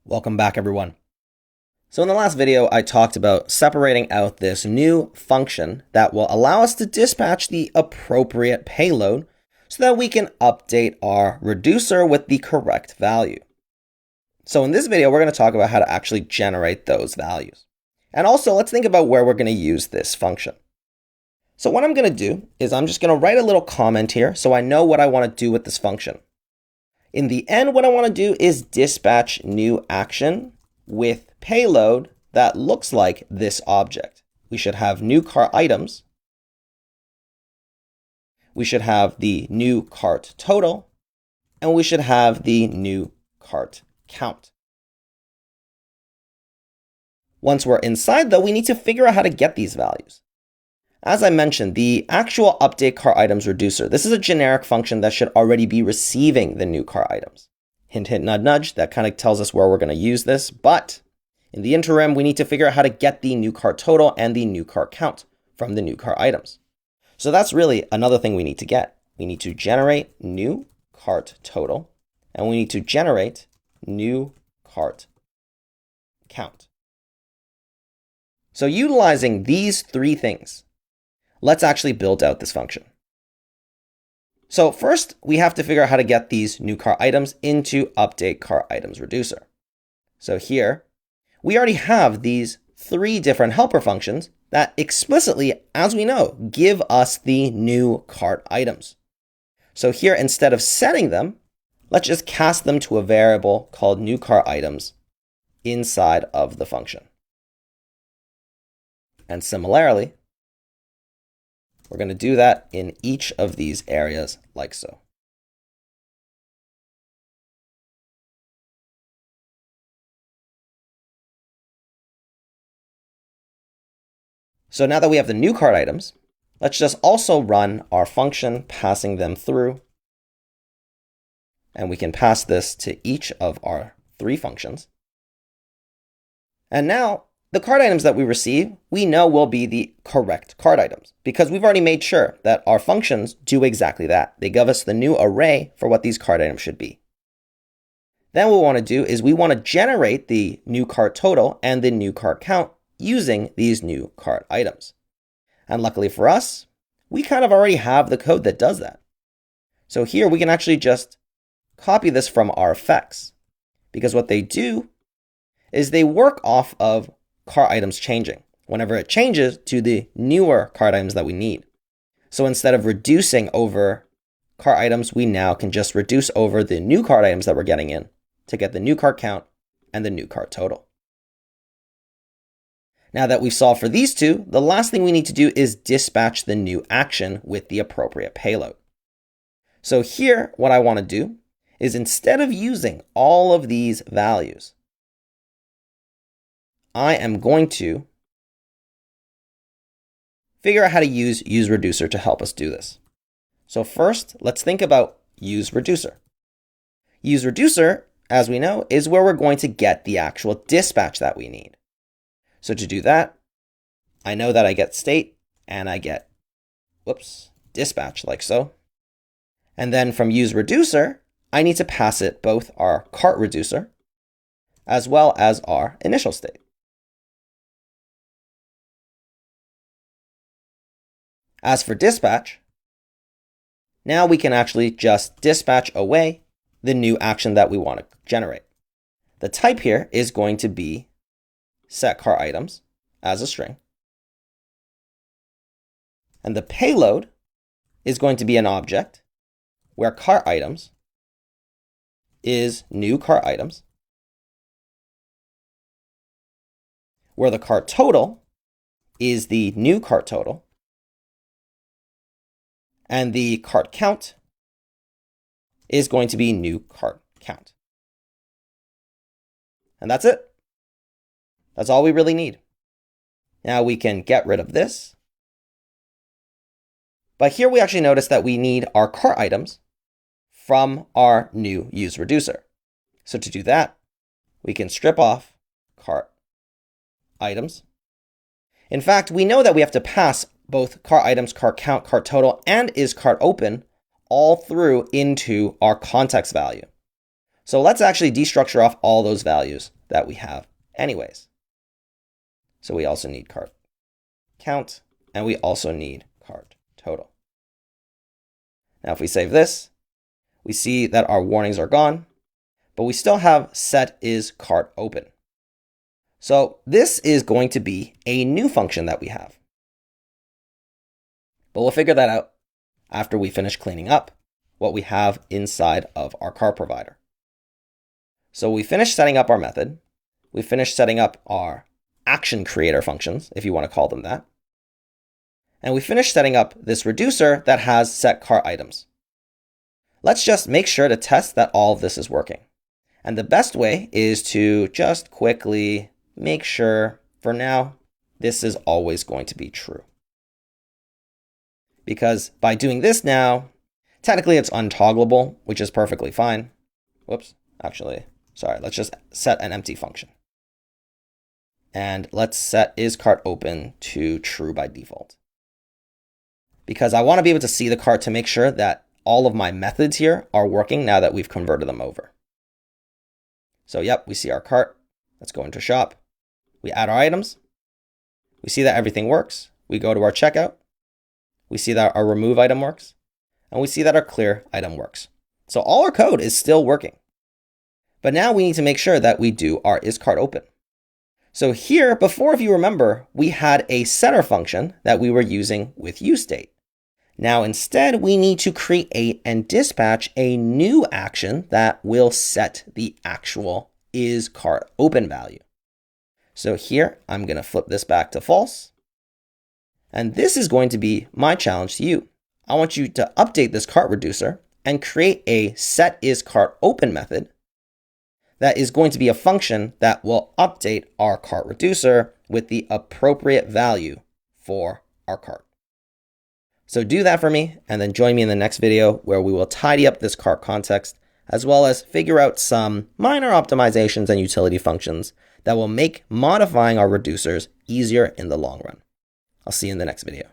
Welcome back, everyone. So in the last video, I talked about separating out this new function that will allow us to dispatch the appropriate payload so that we can update our reducer with the correct value. So in this video, we're going to talk about how to actually generate those values. And also, let's think about where we're going to use this function. So what I'm going to do is I'm just going to write a little comment here so I know what I want to do with this function. In the end, what I want to do is dispatch new action with payload that looks like this object. We should have new cart items. We should have the new cart total, and we should have the new cart count. Once we're inside, though, we need to figure out how to get these values. As I mentioned, the actual update cart items reducer, this is a generic function that should already be receiving the new cart items. Hint, hint, nudge, nudge, that kind of tells us where we're going to use this. But in the interim, we need to figure out how to get the new cart total and the new cart count from the new cart items. So that's really another thing we need to get. We need to generate new cart total, and we need to generate new cart count. So utilizing these three things, let's actually build out this function. So first, we have to figure out how to get these new cart items into update cart items reducer. So here, we already have these three different helper functions that explicitly, as we know, give us the new cart items. So here, instead of setting them, let's just cast them to a variable called new cart items inside of the function. And similarly, we're going to do that in each of these areas like so. So now that we have the new cart items, let's just also run our function passing them through. And we can pass this to each of our three functions. And now the cart items that we receive, we know will be the correct cart items because we've already made sure that our functions do exactly that. They give us the new array for what these cart items should be. Then what we want to do is we want to generate the new cart total and the new cart count using these new cart items. And luckily for us, we kind of already have the code that does that. So here we can actually just copy this from our effects because what they do is they work off of cart items changing whenever it changes to the newer cart items that we need. So instead of reducing over cart items, we now can just reduce over the new cart items that we're getting in to get the new cart count and the new cart total. Now that we've solved for these two, the last thing we need to do is dispatch the new action with the appropriate payload. So here, what I want to do is instead of using all of these values, I am going to figure out how to use reducer to help us do this. So first, let's think about use reducer. Use reducer, as we know, is where we're going to get the actual dispatch that we need. So to do that, I know that I get state and I get, dispatch like so. And then from use reducer, I need to pass it both our cart reducer as well as our initial state. As for dispatch, now we can actually just dispatch away the new action that we want to generate. The type here is going to be set cart items as a string. And the payload is going to be an object where cart items is new cart items, where the cart total is the new cart total, and the cart count is going to be new cart count. And that's it. That's all we really need. Now we can get rid of this. But here we actually notice that we need our cart items from our new use reducer. So to do that, we can strip off cart items. In fact, we know that we have to pass both cart items, cart count, cart total, and is cart open all through into our context value. So let's actually destructure off all those values that we have anyways. So we also need cart count, and we also need cart total. Now, if we save this, we see that our warnings are gone, but we still have set is cart open. So this is going to be a new function that we have. But we'll figure that out after we finish cleaning up what we have inside of our cart provider. So we finished setting up our method. We finished setting up our action creator functions, if you want to call them that. And we finished setting up this reducer that has set cart items. Let's just make sure to test that all of this is working. And the best way is to just quickly make sure, for now, this is always going to be true. Because by doing this now, technically it's untoggleable, which is perfectly fine. Whoops, actually, sorry, let's just set an empty function. And let's set isCartOpen to true by default. Because I want to be able to see the cart to make sure that all of my methods here are working now that we've converted them over. So yep, we see our cart. Let's go into shop. We add our items. We see that everything works. We go to our checkout. We see that our remove item works. And we see that our clear item works. So all our code is still working. But now we need to make sure that we do our isCartOpen. So here, before, if you remember, we had a setter function that we were using with useState. Now instead, we need to create and dispatch a new action that will set the actual isCartOpen value. So here, I'm going to flip this back to false. And this is going to be my challenge to you. I want you to update this cart reducer and create a setIsCartOpen method that is going to be a function that will update our cart reducer with the appropriate value for our cart. So do that for me, and then join me in the next video where we will tidy up this cart context, as well as figure out some minor optimizations and utility functions that will make modifying our reducers easier in the long run. I'll see you in the next video.